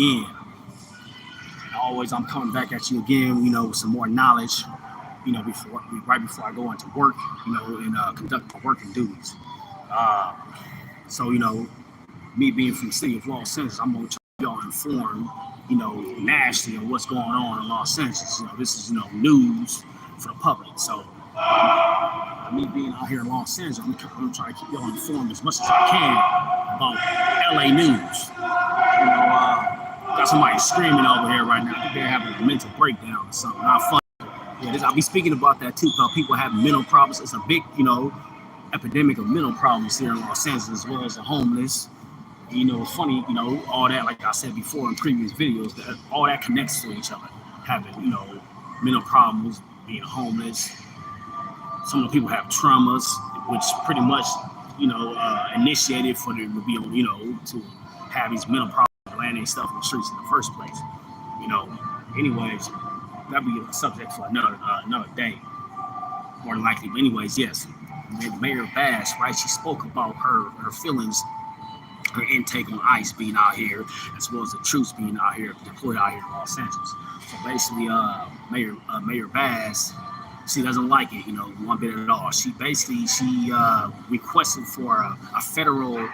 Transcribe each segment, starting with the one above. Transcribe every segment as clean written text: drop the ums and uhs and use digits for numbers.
again. And always, I'm coming back at you again, with some more knowledge, right before I go into work, and conduct my working duties. Uh, so, me being from the city of Los Angeles, I'm going to try to y'all informed, nationally on what's going on in Los Angeles. This is, news for the public. So, me being out here in Los Angeles, I'm trying to keep y'all informed as much as I can about LA news. Got somebody screaming over here right now. I think they're having a mental breakdown or something. Not fun. Yeah, I'll be speaking about that too, because people have mental problems. It's a big, epidemic of mental problems here in Los Angeles, as well as the homeless. It's funny, all that, like I said before in previous videos, that all that connects to each other. Having, mental problems, being homeless. Some of the people have traumas, which pretty much, initiated for them to be, to have these mental problems, landing stuff in the streets in the first place. Anyways, that'll be a subject for another day, more than likely. But anyways, yes, Mayor Bass, right? She spoke about her feelings, her intake on ICE being out here, as well as the troops being out here, deployed out here in Los Angeles. So basically, Mayor Bass, she doesn't like it, one bit at all. She requested for a federal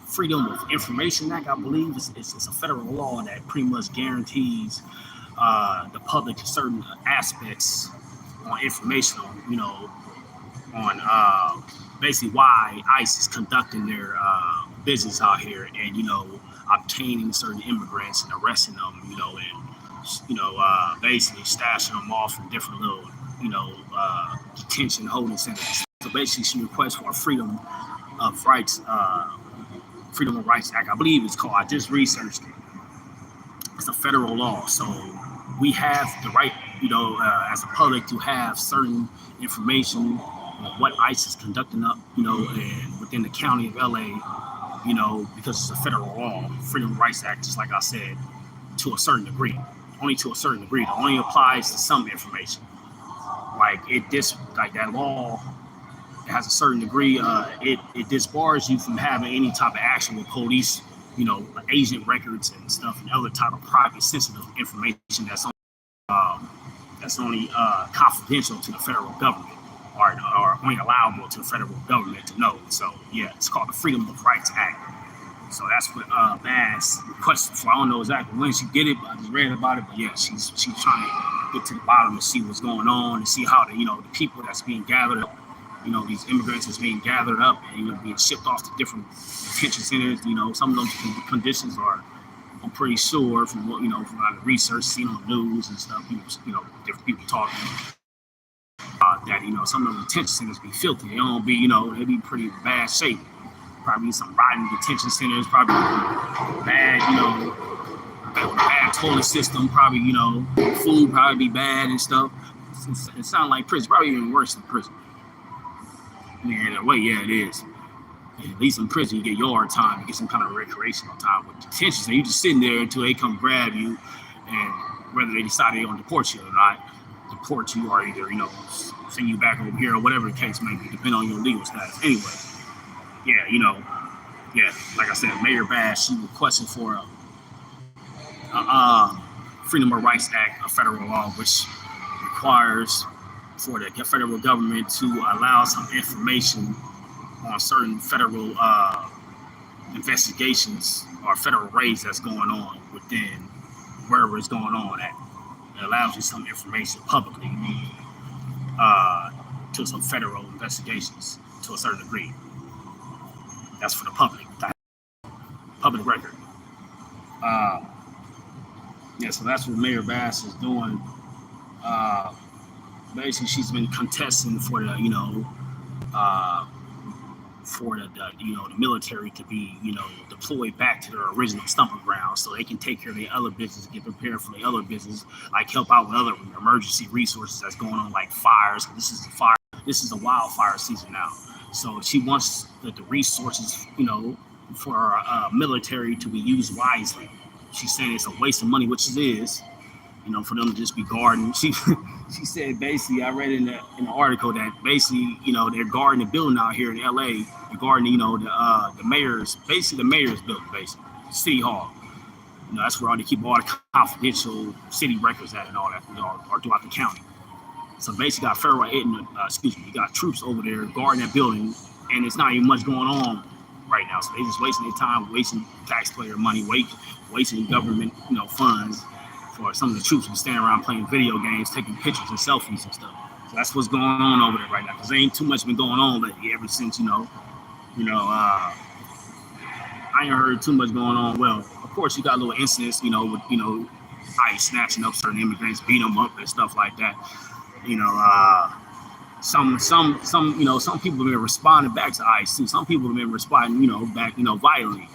Freedom of Information Act, I believe. It's a federal law that pretty much guarantees the public certain aspects on information on basically why ICE is conducting their business out here, and obtaining certain immigrants and arresting them, and basically stashing them off in different little detention holding centers. So basically, she requests for a Freedom of Rights Act, I believe it's called. I just researched it. It's a federal law, so we have the right, as a public, to have certain information on what ICE is conducting up, and within the county of LA, because it's a federal law. Freedom of Rights Act, just like I said, to a certain degree, only to a certain degree. It only applies to some information. Like that law has a certain degree. It disbars you from having any type of action with police, agent records and stuff, and other type of private, sensitive information that's only confidential to the federal government, or only allowable to the federal government to know. So yeah, it's called the Freedom of Rights Act. So that's what Bass requested for. I don't know exactly when she did it, but I just read about it. But yeah, she's trying to get to the bottom and see what's going on, and see how the people that's being gathered up, these immigrants that's being gathered up and being shipped off to different detention centers. Some of those conditions are, I'm pretty sure from what from a lot of research seen on the news and stuff, different people talking that some of the detention centers be filthy. They don't be they be pretty bad shape. Probably some rotten detention centers, probably bad bad toilet system, probably food probably be bad and stuff. It sounds like prison, probably even worse than prison. Yeah, in a way, yeah, it is. At least in prison, you get yard time, you get some kind of recreational time. With detention, so you just sitting there until they come grab you, and whether they decide they're gonna deport you or not, deport you, or either send you back over here, or whatever the case may be, depending on your legal status. Anyway, yeah, like I said, Mayor Bass, she requested for a Freedom of Rights Act, a federal law, which requires for the federal government to allow some information on certain federal investigations or federal raids that's going on within wherever it's going on at. It allows you some information publicly to some federal investigations to a certain degree. That's for the public record. So that's what Mayor Bass is doing. Basically, she's been contesting for the the military to be deployed back to their original stomping ground, so they can take care of their other business, get prepared for their other business, like help out with other emergency resources that's going on, like fires. This is a wildfire season now, so she wants the resources for our military to be used wisely. She's saying it's a waste of money, which it is. For them to just be guarding. She said basically, I read in the article that basically, they're guarding the building out here in LA. They're guarding, the mayor's building, basically, City Hall. That's where they keep all the confidential city records at and all that, or throughout the county. So basically, got federal aid, you got troops over there guarding that building, and it's not even much going on right now. So they just wasting their time, wasting taxpayer money, wasting government, funds for some of the troops who stand around playing video games, taking pictures and selfies and stuff. So that's what's going on over there right now. Because there ain't too much been going on lately. Ever since I ain't heard too much going on. Well, of course, you got little incidents, with ICE snatching up certain immigrants, beating them up and stuff like that. Some people have been responding back to ICE too. Some people have been responding, back, violently.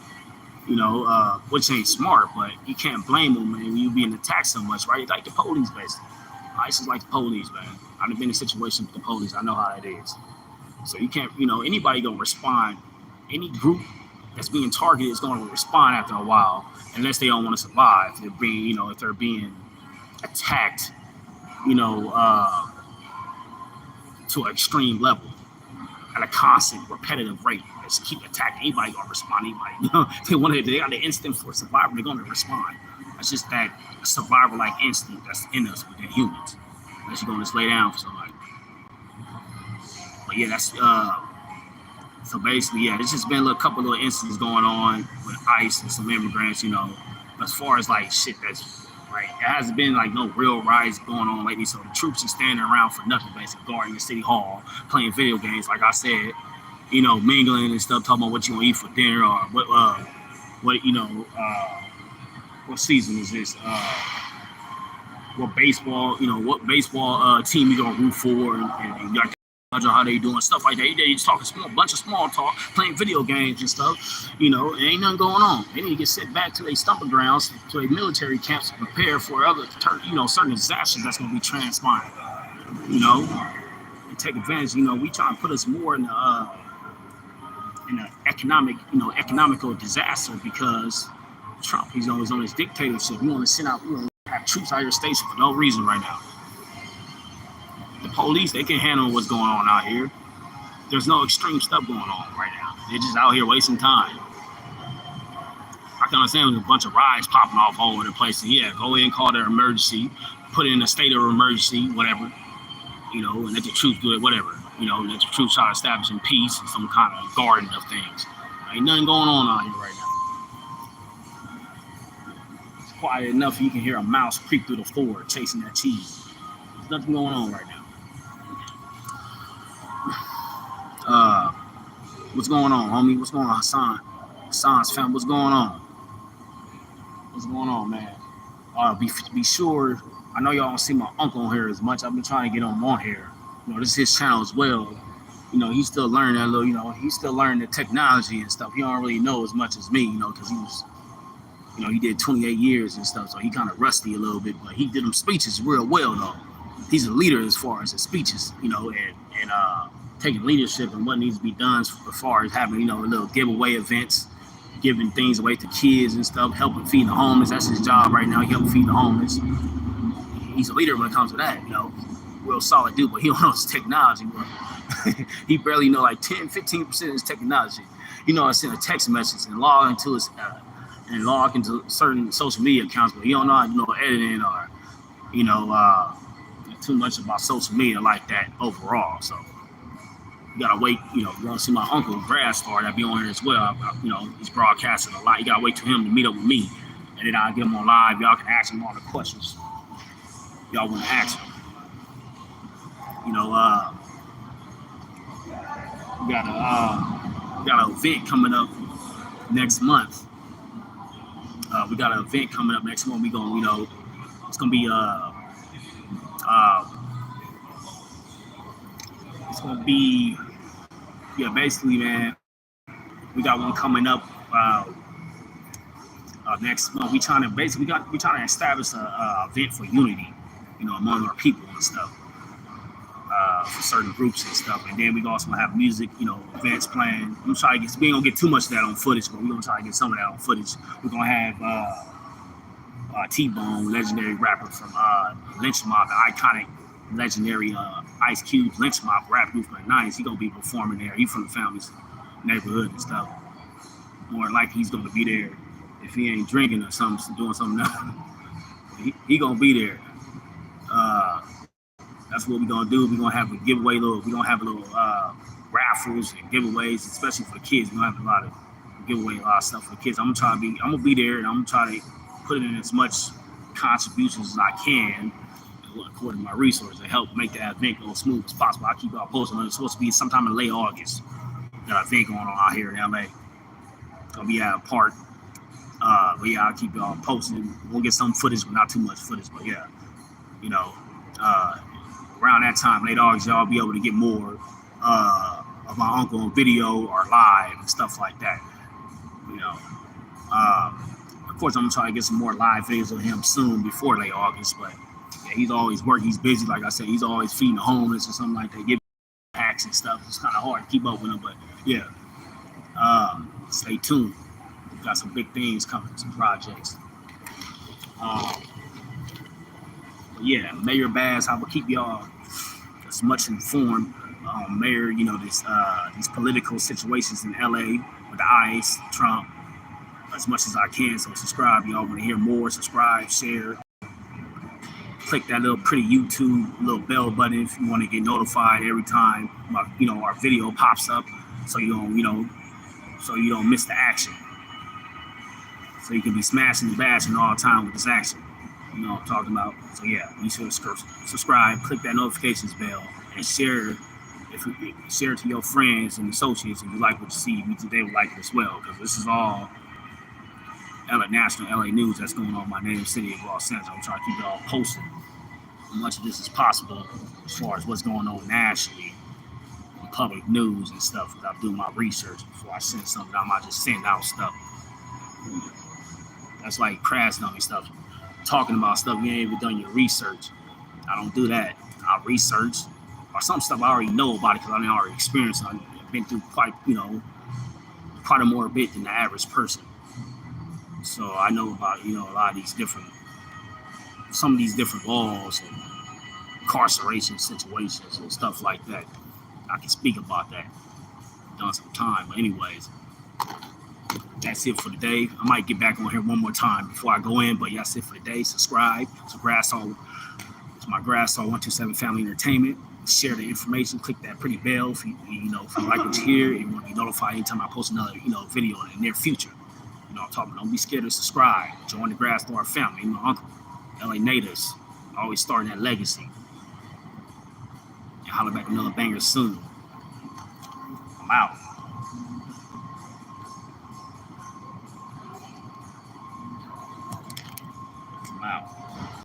Which ain't smart, but you can't blame them, man, when you being attacked so much, right? Like the police, basically. ICE is like the police, man. I've been in situations with the police. I know how that is. So you can't, anybody gonna respond. Any group that's being targeted is going to respond after a while, unless they don't want to survive. If they're being attacked, to an extreme level at a constant, repetitive rate. Just keep attacking. Anybody gonna respond? Anybody, they got the instinct for survival. They're gonna respond. It's just that survival-like instinct that's in us within humans. Unless you're gonna just lay down for somebody. But yeah, that's so basically, yeah, there's just been a couple little incidents going on with ICE and some immigrants, as far as like shit that's right. It hasn't been like no real riots going on lately, so the troops are standing around for nothing, basically guarding the city hall, playing video games, like I said, mingling and stuff, talking about what you gonna eat for dinner or what season is this? What baseball team you gonna root for, and you got how they doing, stuff like that. They just talking a bunch of small talk, playing video games and stuff. It ain't nothing going on. They need to get sent back to their stomping grounds, to their military camps, to prepare for other, certain disasters that's going to be transpiring. And take advantage. We try to put us more in the economical disaster because Trump, he's always on his dictatorship. We want to send out, have troops out of your station for no reason right now. The police, they can handle what's going on out here. There's no extreme stuff going on right now. They're just out here wasting time. I can understand there's a bunch of riots popping off all over the place. And yeah, go ahead and call their emergency, put it in a state of emergency, whatever, and let the troops do it, whatever. Let the troops try to establish in peace and some kind of garden of things. Ain't nothing going on out here right now. It's quiet enough you can hear a mouse creep through the floor chasing that cheese. There's nothing going on right now. What's going on, homie? What's going on, Hassan? Hassan's family, what's going on? What's going on, man? Be sure, I know y'all don't see my uncle on here as much. I've been trying to get him on here. This is his channel as well. He's still learning that little, he's still learning the technology and stuff. He don't really know as much as me, because he was, he did 28 years and stuff, so he kind of rusty a little bit, but he did them speeches real well, though. He's a leader as far as his speeches, and taking leadership and what needs to be done as far as having, little giveaway events, giving things away to kids and stuff, helping feed the homeless. That's his job right now. He helping feed the homeless. He's a leader when it comes to that, real solid dude, but he don't know his technology. He barely know like 10-15% of his technology. I send a text message and log into certain social media accounts, but he don't know how to do no editing or, too much about social media like that overall. So you gotta wait, you want to see my uncle Brad Star that be on here as well. He's broadcasting a lot. You gotta wait till him to meet up with me, and then I'll get him on live. Y'all can ask him all the questions y'all want to ask him. We got an event coming up next month. We got an event coming up next month. We gonna, it's gonna be basically, man, we got one coming up next month. We trying to establish a event for unity, among our people and stuff, for certain groups and stuff. And then we also gonna have music, events planned. We ain't gonna get too much of that on footage, but we're gonna try to get some of that on footage. We're gonna have T-Bone, legendary rapper from Lynch Mob, the iconic, legendary Ice Cube Lynch Mob rap group from the 90s. He gonna be performing there. He from the family's neighborhood and stuff. More than likely, he's gonna be there if he ain't drinking or something, doing something else, he gonna be there. Uh, that's what we gonna do. We gonna have a giveaway little. We gonna have a little raffles and giveaways, especially for the kids. We gonna have a lot of giveaway, a lot of stuff for the kids. I'm gonna be there, and I'm gonna try to put in as much contributions as I can, according to my resources, to help make that event go as smooth as possible. I keep y'all posted. It's supposed to be sometime in late August. That event going on out here in LA. Gonna be at a park. But yeah, I'll keep y'all posted. We'll get some footage, but not too much footage. But yeah, you know, uh, around that time, late August, y'all be able to get more of my uncle on video or live and stuff like that. You know, of course, I'm gonna try to get some more live videos of him soon before late August. But yeah, he's always working. He's busy. Like I said, he's always feeding the homeless or something like that. Give packs and stuff. It's kind of hard to keep up with him. But yeah, stay tuned. We've got some big things coming, some projects. But yeah, Mayor Baz, I will keep y'all as much informed. Mayor, you know, these political situations in LA with the ICE, Trump, as much as I can. So subscribe, y'all want to hear more. Subscribe, share, click that little pretty YouTube little bell button if you want to get notified every time our video pops up, so you don't miss the action. So you can be smashing and bashing all the time with this action. You know what I'm talking about? So yeah, you should subscribe, click that notifications bell, and share. Share it to your friends and associates if you like what you see. They would like it as well, because this is all national LA news that's going on in my native city of Los Angeles. I'm trying to keep it all posted as much of this as possible as far as what's going on nationally on public news and stuff. Because I'm doing my research before I send something. I might just send out stuff. That's like crash dummy stuff. Talking about stuff you ain't even done your research. I don't do that. I research, or some stuff I already know about it because I already experienced it. I've been through quite a more bit than the average person. So I know about a lot of some of these different laws and incarceration situations and stuff like that. I can speak about that. I've done some time, but anyways, that's it for today. I might get back on here one more time before I go in, but yeah, that's it for today. Subscribe to my Grass 127 Family Entertainment. Share the information. Click that pretty bell if you like what you hear and you want to be notified anytime I post another video in the near future. I'm talking. Don't be scared to subscribe. Join the Grass family. My uncle, LA natives, always starting that legacy. And holler back another banger soon. I'm out. I'm out.